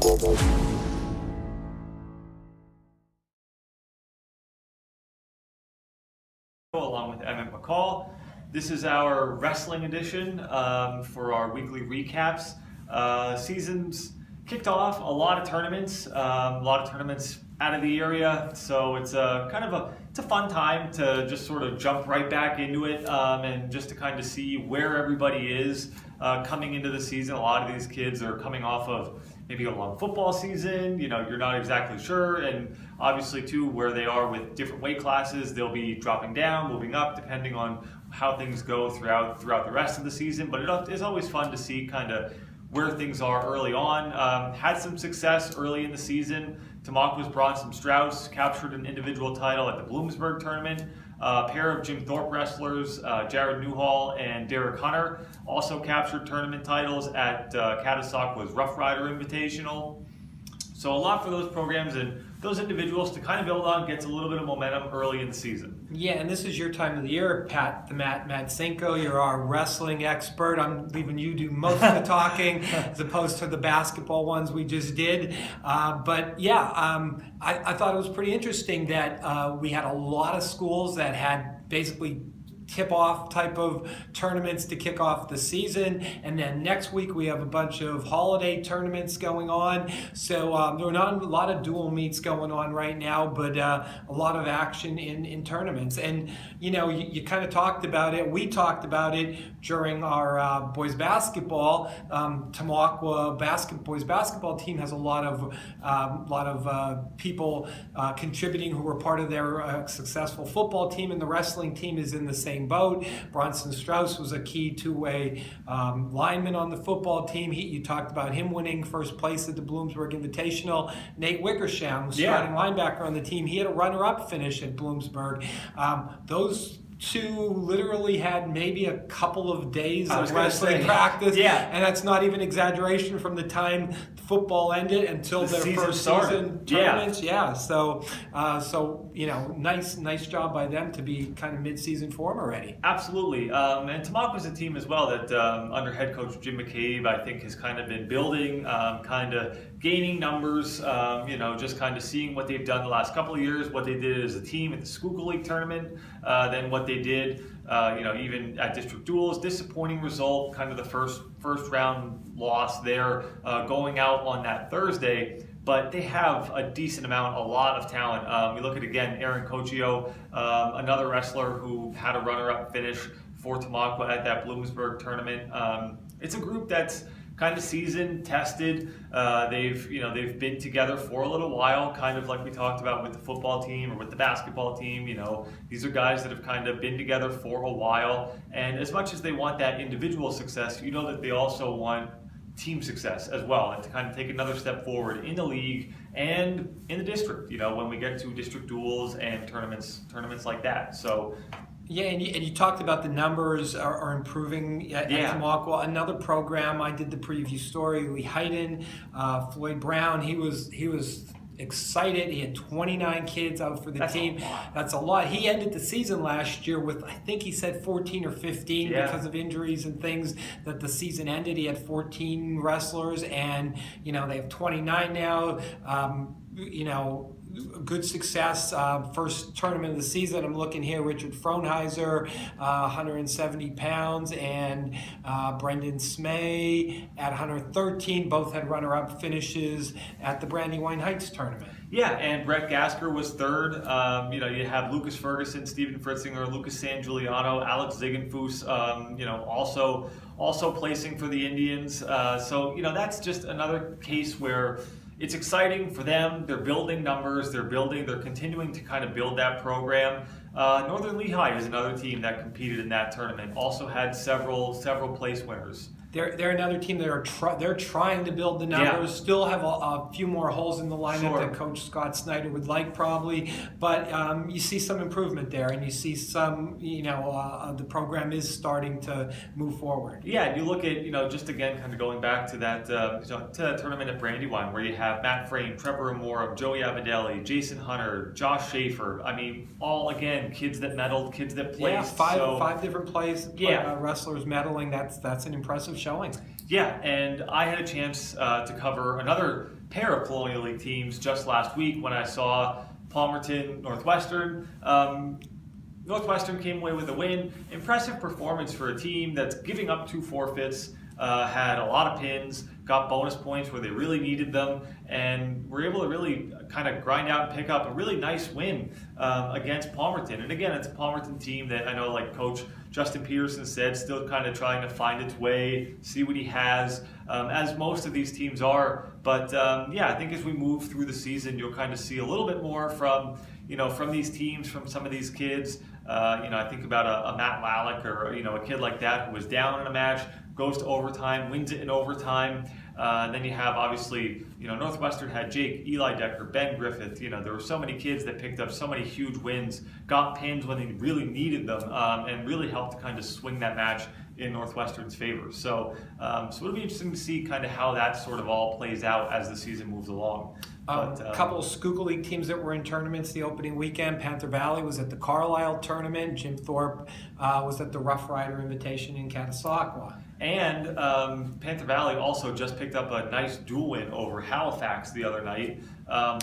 Along with Emmett McCall. This is our wrestling edition for our weekly recaps. Season's kicked off, a lot of tournaments out of the area, so it's it's a fun time to just sort of jump right back into it and just to kind of see where everybody is coming into the season. A lot of these kids are coming off of maybe a long football season, you're not exactly sure, and obviously too where they are with different weight classes, they'll be dropping down, moving up, depending on how things go throughout the rest of the season. But it is always fun to see kind of where things are early on. Had some success early in the season. Tamaulipas Bronson Strauss captured an individual title at the Bloomsburg tournament. A pair of Jim Thorpe wrestlers, Jared Newhall and Derek Hunter, also captured tournament titles at Catasauqua's Rough Rider Invitational. So a lot for those programs and those individuals to kind of build on, gets a little bit of momentum early in the season. Yeah, and this is your time of the year, Pat the Matt Matsenko. You're our wrestling expert. I'm leaving you do most of the talking as opposed to the basketball ones we just did. I thought it was pretty interesting that we had a lot of schools that had basically tip-off type of tournaments to kick off the season, and then next week we have a bunch of holiday tournaments going on. So there are not a lot of dual meets going on right now, but a lot of action in tournaments. And you kind of talked about it. We talked about it during our boys basketball. Tamaulipas boys basketball team has a lot of people contributing who were part of their successful football team, and the wrestling team is in the same boat. Bronson Strauss was a key two-way lineman on the football team. You talked about him winning first place at the Bloomsburg Invitational. Nate Wickersham was starting linebacker on the team. He had a runner-up finish at Bloomsburg. Those two literally had maybe a couple of days of wrestling practice, and that's not even exaggeration from the time football ended until their first season tournaments. So nice job by them to be kind of mid-season form already. Absolutely, and Tamaulipas is a team as well that under head coach Jim McCabe, I think, has kind of been building, kind of gaining numbers, just kind of seeing what they've done the last couple of years, what they did as a team at the Schuylkill League tournament, then what they did, even at district duels. Disappointing result, kind of the first round loss there, going out on that Thursday. But they have a decent amount, a lot of talent. You look at, again, Aaron Cochio, another wrestler who had a runner-up finish for Tamaulipas at that Bloomsburg tournament. It's a group that's kind of seasoned, tested. They've been together for a little while, kind of like we talked about with the football team or with the basketball team. These are guys that have kind of been together for a while. And as much as they want that individual success, that they also want team success as well, and to kind of take another step forward in the league and in the district, when we get to district duels and tournaments like that. So yeah, and you talked about the numbers are improving at Tamaulipas. Another program, I did the preview story, Lee Hayden, Floyd Brown, he was excited. He had 29 kids out for the team. That's a lot. He ended the season last year with, I think he said 14 or 15 because of injuries and things that the season ended. He had 14 wrestlers, and they have 29 now. Good success. First tournament of the season, I'm looking here, Richard Frohnheiser, 170 pounds, and Brendan Smay at 113. Both had runner-up finishes at the Brandywine Heights tournament. Yeah, and Brett Gasker was third. You have Lucas Ferguson, Stephen Fritzinger, Lucas San Giuliano, Alex Ziegenfuss, also placing for the Indians. So that's just another case where it's exciting for them. They're building numbers. They're continuing to kind of build that program. Northern Lehigh is another team that competed in that tournament. Also had several place winners. They're another team that they're trying to build the numbers. Yeah. Still have a few more holes in the lineup that Coach Scott Snyder would like probably, but you see some improvement there, and you see some the program is starting to move forward. Yeah, and you look at just again kind of going back to that to that tournament at Brandywine where you have Matt Frame, Trevor Amora, Joey Avadelli, Jason Hunter, Josh Schaefer. I mean, all again kids that medaled, kids that placed. Yeah, five different wrestlers medaling. That's an impressive showing. Yeah, and I had a chance to cover another pair of Colonial League teams just last week when I saw Palmerton Northwestern. Northwestern came away with a win. Impressive performance for a team that's giving up 2 forfeits, had a lot of pins, got bonus points where they really needed them, and were able to really kind of grind out and pick up a really nice win against Palmerton. And again, it's a Palmerton team that I know, like Coach Justin Peterson said, still kind of trying to find its way, see what he has, as most of these teams are. But yeah, I think as we move through the season, you'll kind of see a little bit more from these teams, from some of these kids. I think about a Matt Lalek or a kid like that who was down in a match, goes to overtime, wins it in overtime. Then you have, obviously, Northwestern had Jake, Eli Decker, Ben Griffith. There were so many kids that picked up so many huge wins, got pins when they really needed them, and really helped to kind of swing that match in Northwestern's favor. So it'll be interesting to see kind of how that sort of all plays out as the season moves along. A couple of Schuylkill League teams that were in tournaments the opening weekend. Panther Valley was at the Carlisle tournament. Jim Thorpe was at the Rough Rider Invitation in Catasauqua. And Panther Valley also just picked up a nice dual win over Halifax the other night.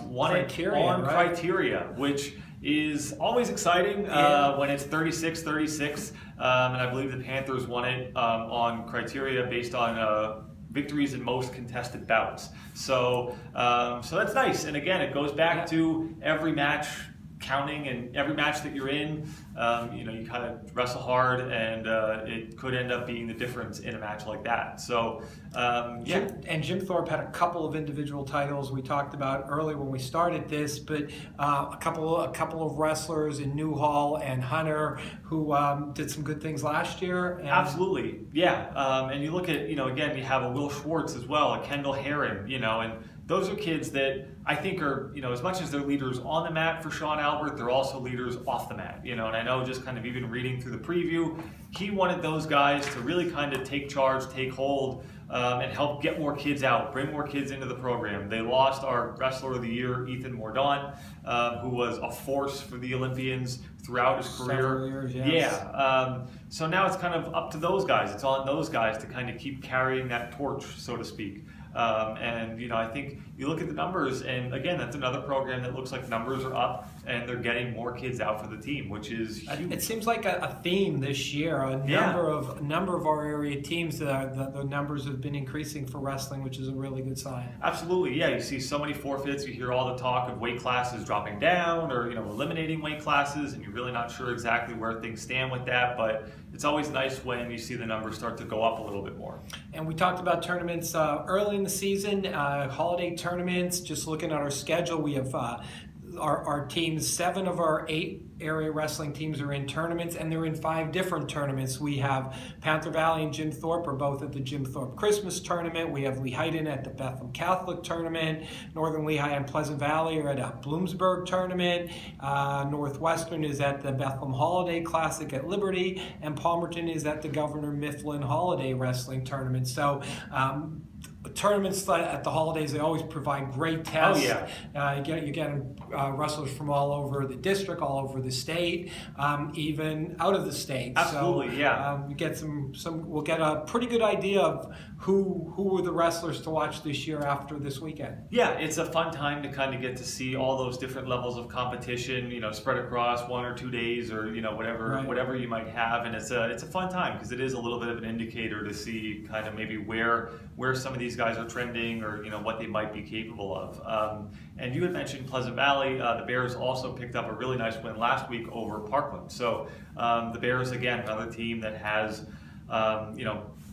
Won Criteria, it on right? Criteria, which is always exciting when it's 36-36. And I believe the Panthers won it on Criteria based on victories in most contested bouts. So that's nice. And again, it goes back to every match counting, and every match that you're in, you kind of wrestle hard, and it could end up being the difference in a match like that. So, yeah. Jim Thorpe had a couple of individual titles we talked about earlier when we started this, but a couple of wrestlers in Newhall and Hunter who did some good things last year. And Absolutely, yeah. And you look at, again, you have a Will Schwartz as well, a Kendall Herron, and those are kids that I think are, as much as they're leaders on the mat for Sean Albert, they're also leaders off the mat, and I know just kind of even reading through the preview, he wanted those guys to really kind of take charge, take hold, and help get more kids out, bring more kids into the program. They lost our Wrestler of the Year, Ethan Mordaunt, who was a force for the Olympians throughout his career. Several years, yes. Yeah. So now it's kind of up to those guys. It's on those guys to kind of keep carrying that torch, so to speak. And I think you look at the numbers, and again, that's another program that looks like numbers are up, and they're getting more kids out for the team, which is huge. It seems like a theme this year. A number of our area teams, the numbers have been increasing for wrestling, which is a really good sign. Absolutely, yeah. You see so many forfeits. You hear all the talk of weight classes dropping down, or eliminating weight classes, and you're really not sure exactly where things stand with that. But it's always nice when you see the numbers start to go up a little bit more. And we talked about tournaments early in the season, holiday tournaments. Just looking at our schedule, we have our teams, 7 of our 8 area wrestling teams are in tournaments, and they're in 5 different tournaments. We have Panther Valley and Jim Thorpe are both at the Jim Thorpe Christmas tournament. We have Lehighton at the Bethlehem Catholic tournament. Northern Lehigh and Pleasant Valley are at a Bloomsburg tournament. Northwestern is at the Bethlehem Holiday Classic at Liberty, and Palmerton is at the Governor Mifflin Holiday Wrestling Tournament. So tournaments at the holidays, they always provide great tests. Oh, yeah. You're getting wrestlers from all over the district, all over the state, even out of the state. Absolutely, so, yeah. You get we'll get a pretty good idea of who were the wrestlers to watch this year after this weekend. Yeah, it's a fun time to kind of get to see all those different levels of competition, spread across 1 or 2 days, or whatever you might have, and it's a fun time because it is a little bit of an indicator to see kind of maybe where some of these guys are trending, or what they might be capable of. And you had mentioned Pleasant Valley. The Bears also picked up a really nice win last week over Parkland. So the Bears, again, another team that has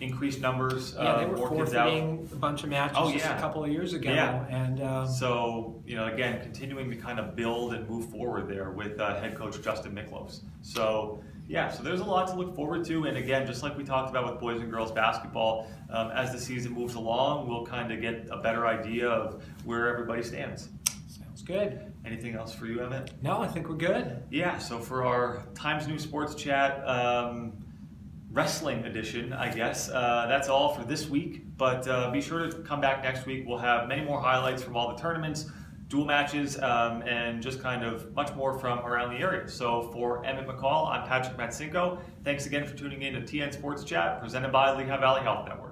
increased numbers. They were more kids out. forfeiting a bunch of matches just a couple of years ago. Yeah. And so, again, continuing to kind of build and move forward there with head coach Justin Miklos. So, yeah, so there's a lot to look forward to. And again, just like we talked about with boys and girls basketball, as the season moves along, we'll kind of get a better idea of where everybody stands. sounds good. Anything else for you, Emmett? No, I think we're good. Yeah, so for our Times New Sports Chat wrestling edition, I guess, that's all for this week. But be sure to come back next week. We'll have many more highlights from all the tournaments, dual matches, and just kind of much more from around the area. So for Emmett McCall, I'm Patrick Matsinko. Thanks again for tuning in to TN Sports Chat, presented by Lehigh Valley Health Network.